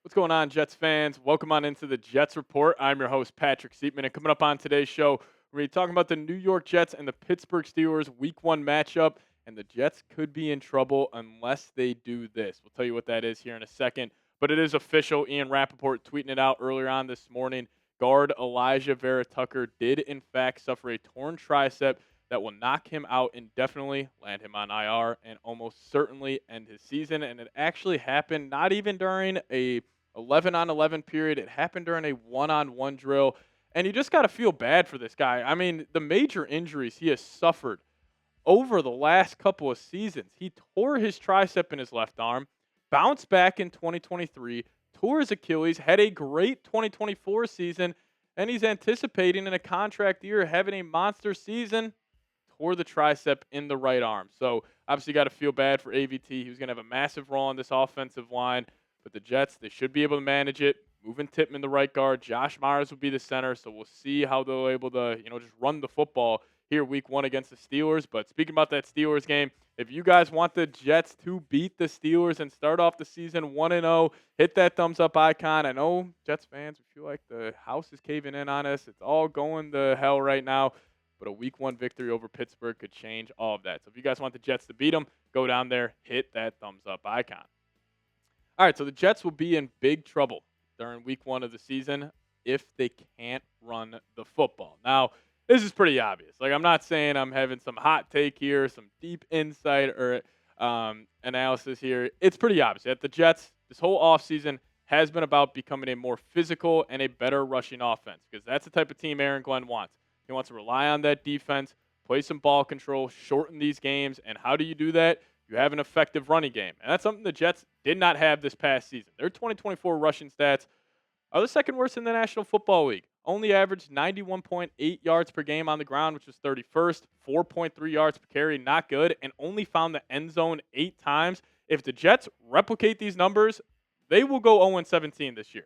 What's going on, Jets fans? Welcome on into the Jets Report. I'm your host, Patrick Siepman, and coming up on today's show, we're going to be talking about the New York Jets and the Pittsburgh Steelers Week 1 matchup, and the Jets could be in trouble unless they do this. We'll tell you what that is here in a second, but it is official. Ian Rappaport tweeting it out earlier on this morning. Guard Elijah Vera-Tucker did, in fact, suffer a torn tricep that will knock him out indefinitely, land him on IR, and almost certainly end his season. And it actually happened not even during a 11-on-11 period. It happened during a one-on-one drill. And you just got to feel bad for this guy. I mean, the major injuries he has suffered over the last couple of seasons. He tore his tricep in his left arm, bounced back in 2023, tore his Achilles, had a great 2024 season, and he's anticipating in a contract year having a monster season, tore the tricep in the right arm. So obviously got to feel bad for AVT. He was going to have a massive role on this offensive line, but the Jets, they should be able to manage it. Moving Tippmann the right guard. Josh Myers will be the center, so we'll see how they're able to, just run the football here week 1 against the Steelers. But speaking about that Steelers game, if you guys want the Jets to beat the Steelers and start off the season 1-0, hit that thumbs up icon. I know Jets fans, we feel like the house is caving in on us. It's all going to hell right now. But a week 1 victory over Pittsburgh could change all of that. So if you guys want the Jets to beat them, go down there, hit that thumbs up icon. All right, so the Jets will be in big trouble during week 1 of the season if they can't run the football. Now, this is pretty obvious. Like, I'm not saying I'm having some hot take here, some deep insight or analysis here. It's pretty obvious that the Jets, this whole offseason, has been about becoming a more physical and a better rushing offense because that's the type of team Aaron Glenn wants. He wants to rely on that defense, play some ball control, shorten these games. And how do you do that? You have an effective running game. And that's something the Jets did not have this past season. Their 2024 rushing stats are the second worst in the National Football League. Only averaged 91.8 yards per game on the ground, which was 31st, 4.3 yards per carry, not good, and only found the end zone 8 times. If the Jets replicate these numbers, they will go 0-17 this year.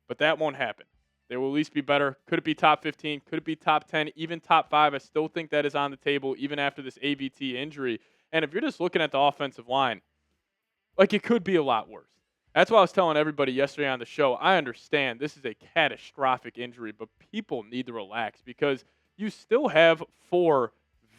But that won't happen. They will at least be better. Could it be top 15? Could it be top 10? Even top 5? I still think that is on the table even after this AVT injury. And if you're just looking at the offensive line, like, it could be a lot worse. That's why I was telling everybody yesterday on the show. I understand this is a catastrophic injury, but people need to relax because you still have 4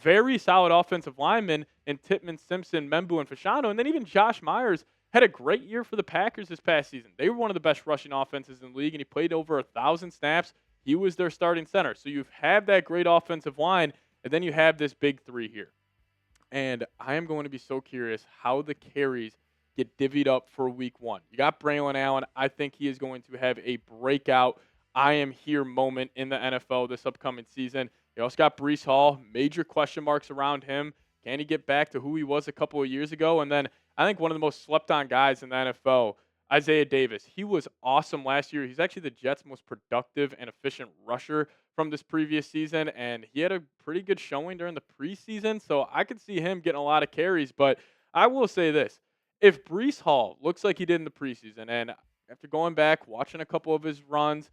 very solid offensive linemen in Tippmann, Simpson, Membu, and Fasciano. And then even Josh Myers had a great year for the Packers this past season. They were one of the best rushing offenses in the league, and he played over 1,000 snaps. He was their starting center. So you have that great offensive line, and then you have this big 3 here. And I am going to be so curious how the carries get divvied up for week 1. You got Braylon Allen. I think he is going to have a breakout I am here moment in the NFL this upcoming season. You also got Breece Hall. Major question marks around him. Can he get back to who he was a couple of years ago? And then I think one of the most slept-on guys in the NFL, Isaiah Davis. He was awesome last year. He's actually the Jets' most productive and efficient rusher from this previous season, and he had a pretty good showing during the preseason, so I could see him getting a lot of carries. But I will say this. If Breece Hall looks like he did in the preseason, and after going back, watching a couple of his runs,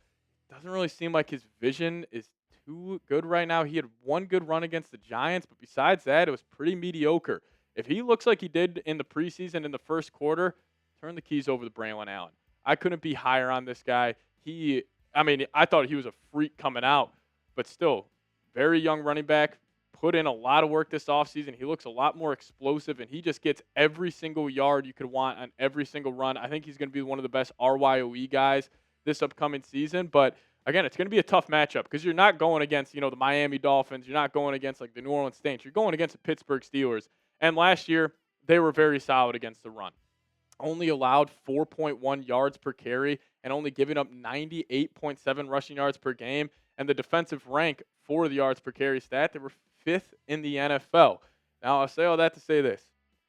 doesn't really seem like his vision is too good right now. He had one good run against the Giants, but besides that, it was pretty mediocre. If he looks like he did in the preseason in the first quarter, turn the keys over to Braylon Allen. I couldn't be higher on this guy. I thought he was a freak coming out, but still, very young running back, put in a lot of work this offseason. He looks a lot more explosive, and he just gets every single yard you could want on every single run. I think he's going to be one of the best RYOE guys this upcoming season. But, again, it's going to be a tough matchup because you're not going against, the Miami Dolphins. You're not going against, the New Orleans Saints. You're going against the Pittsburgh Steelers. And last year, they were very solid against the run. Only allowed 4.1 yards per carry and only giving up 98.7 rushing yards per game. And the defensive rank for the yards per carry stat, they were 5th in the NFL. Now, I'll say all that to say this.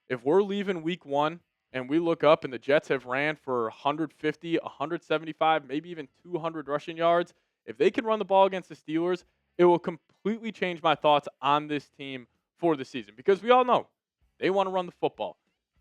If we're leaving week 1 and we look up and the Jets have ran for 150, 175, maybe even 200 rushing yards, if they can run the ball against the Steelers, it will completely change my thoughts on this team for the season. Because we all know they want to run the football.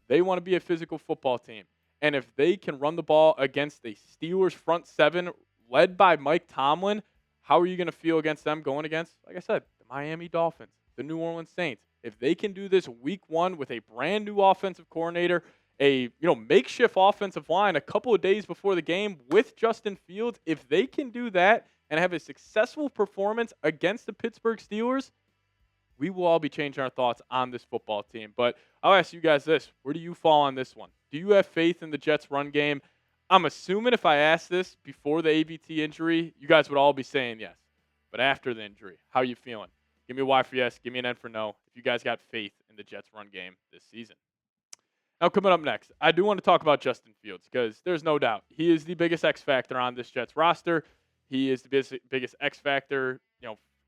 They want to be a physical football team. And if they can run the ball against the Steelers front 7 led by Mike Tomlin, how are you going to feel against them going against, like I said, the Miami Dolphins, the New Orleans Saints? If they can do this week 1 with a brand new offensive coordinator a makeshift offensive line a couple of days before the game with Justin Fields. If they can do that and have a successful performance against the Pittsburgh Steelers, we will all be changing our thoughts on this football team. But I'll ask you guys this. Where do you fall on this one? Do you have faith in the Jets' run game? I'm assuming if I asked this before the AVT injury, you guys would all be saying yes. But after the injury, how are you feeling? Give me a Y for yes. Give me an N for no. If you guys got faith in the Jets' run game this season. Now, coming up next, I do want to talk about Justin Fields because there's no doubt he is the biggest X factor on this Jets roster. He is the biggest X factor,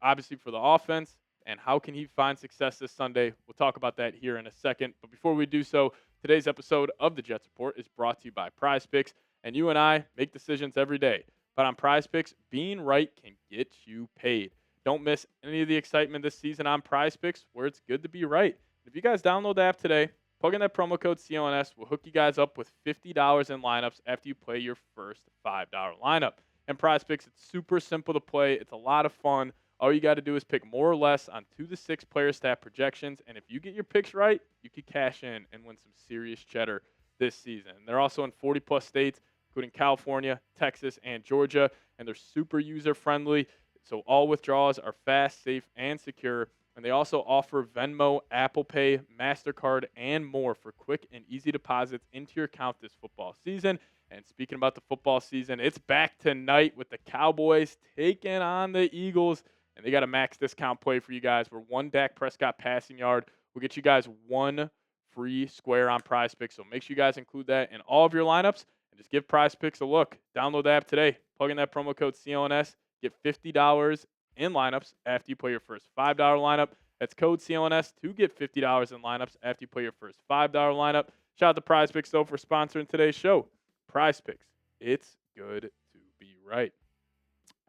obviously for the offense. And how can he find success this Sunday? We'll talk about that here in a second. But before we do so, today's episode of the Jets Report is brought to you by PrizePicks. And you and I make decisions every day. But on PrizePicks, being right can get you paid. Don't miss any of the excitement this season on PrizePicks, where it's good to be right. If you guys download the app today, plug in that promo code CLNS. We'll hook you guys up with $50 in lineups after you play your first $5 lineup. And PrizePicks, it's super simple to play. It's a lot of fun. All you got to do is pick more or less on 2 to 6 player stat projections. And if you get your picks right, you could cash in and win some serious cheddar this season. They're also in 40-plus states, including California, Texas, and Georgia. And they're super user-friendly. So all withdrawals are fast, safe, and secure. And they also offer Venmo, Apple Pay, MasterCard, and more for quick and easy deposits into your account this football season. And speaking about the football season, it's back tonight with the Cowboys taking on the Eagles. And they got a max discount play for you guys where one Dak Prescott passing yard will get you guys one free square on PrizePicks. So make sure you guys include that in all of your lineups and just give PrizePicks a look. Download the app today. Plug in that promo code CLNS. Get $50 in lineups after you play your first $5 lineup. That's code CLNS to get $50 in lineups after you play your first $5 lineup. Shout out to PrizePicks, though, for sponsoring today's show. PrizePicks, it's good to be right.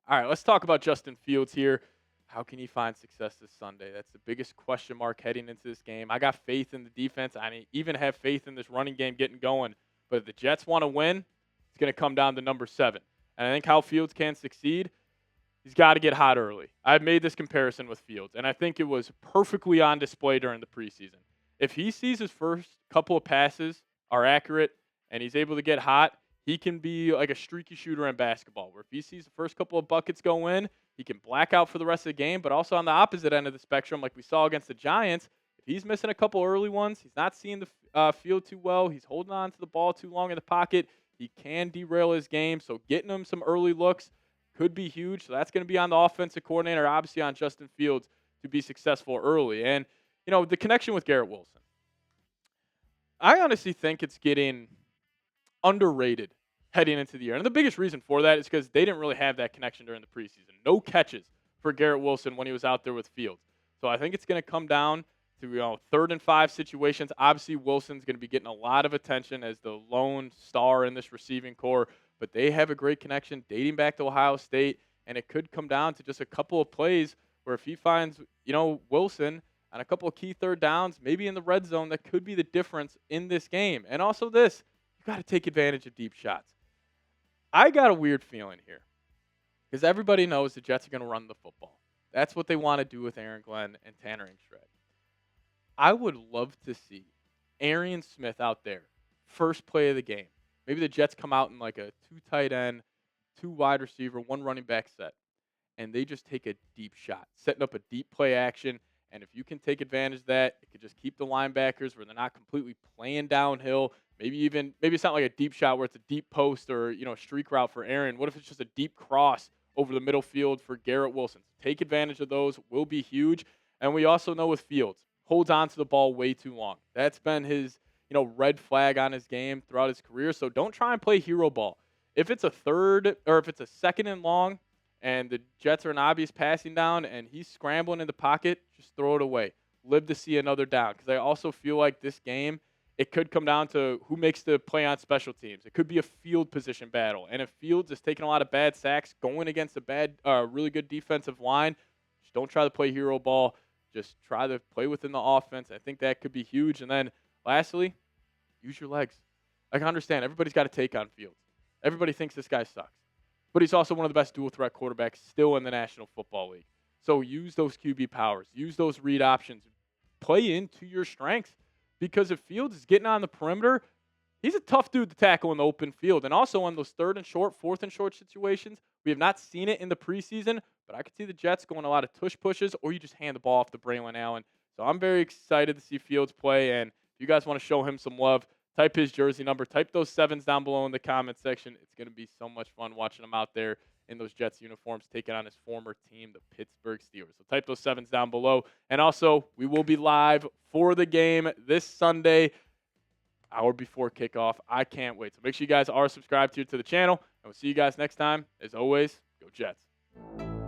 All right, let's talk about Justin Fields here. How can he find success this Sunday? That's the biggest question mark heading into this game. I got faith in the defense. I even have faith in this running game getting going. But if the Jets want to win, it's going to come down to number 7. And I think how Fields can succeed, he's got to get hot early. I've made this comparison with Fields, and I think it was perfectly on display during the preseason. If he sees his first couple of passes are accurate and he's able to get hot, he can be like a streaky shooter in basketball, where if he sees the first couple of buckets go in, he can black out for the rest of the game. But also on the opposite end of the spectrum, like we saw against the Giants, if he's missing a couple early ones, he's not seeing the field too well, he's holding on to the ball too long in the pocket, he can derail his game. So getting him some early looks could be huge. So that's going to be on the offensive coordinator, obviously on Justin Fields, to be successful early. And, the connection with Garrett Wilson, I honestly think it's getting underrated heading into the year. And the biggest reason for that is because they didn't really have that connection during the preseason. No catches for Garrett Wilson when he was out there with Fields. So I think it's going to come down to 3rd and 5 situations. Obviously, Wilson's going to be getting a lot of attention as the lone star in this receiving core, but they have a great connection dating back to Ohio State, and it could come down to just a couple of plays where if he finds, Wilson on a couple of key third downs, maybe in the red zone, that could be the difference in this game. And also this, you got to take advantage of deep shots. I got a weird feeling here because everybody knows the Jets are going to run the football. That's what they want to do with Aaron Glenn and Tanner Ingstrad. I would love to see Arian Smith out there, first play of the game. Maybe the Jets come out in like a 2 tight end, 2 wide receiver, 1 running back set, and they just take a deep shot, setting up a deep play action. And if you can take advantage of that, it could just keep the linebackers where they're not completely playing downhill. Maybe it's not like a deep shot where it's a deep post or, streak route for Aaron. What if it's just a deep cross over the middle field for Garrett Wilson? Take advantage of those, will be huge. And we also know with Fields, holds on to the ball way too long. That's been his, red flag on his game throughout his career. So don't try and play hero ball. If it's a 3rd or if it's a 2nd and long and the Jets are an obvious passing down and he's scrambling in the pocket, just throw it away. Live to see another down. Because I also feel like this game, it could come down to who makes the play on special teams. It could be a field position battle. And if Fields is taking a lot of bad sacks, going against a really good defensive line, just don't try to play hero ball. Just try to play within the offense. I think that could be huge. And then lastly, use your legs. I can understand everybody's got a take on Fields. Everybody thinks this guy sucks. But he's also one of the best dual threat quarterbacks still in the National Football League. So use those QB powers. Use those read options. Play into your strengths. Because if Fields is getting on the perimeter, He's a tough dude to tackle in the open field. And also on those third and short, fourth and short situations, we have not seen it in the preseason, but I could see the Jets going a lot of tush pushes, or you just hand the ball off to Braylon Allen. So I'm very excited to see Fields play. And if you guys want to show him some love, type his jersey number, type those sevens down below in the comment section. It's going to be so much fun watching him out there in those Jets uniforms, taking on his former team, the Pittsburgh Steelers. So type those sevens down below. And also, we will be live for the game this Sunday, hour before kickoff. I can't wait. So make sure you guys are subscribed here to the channel, and we'll see you guys next time. As always, go Jets.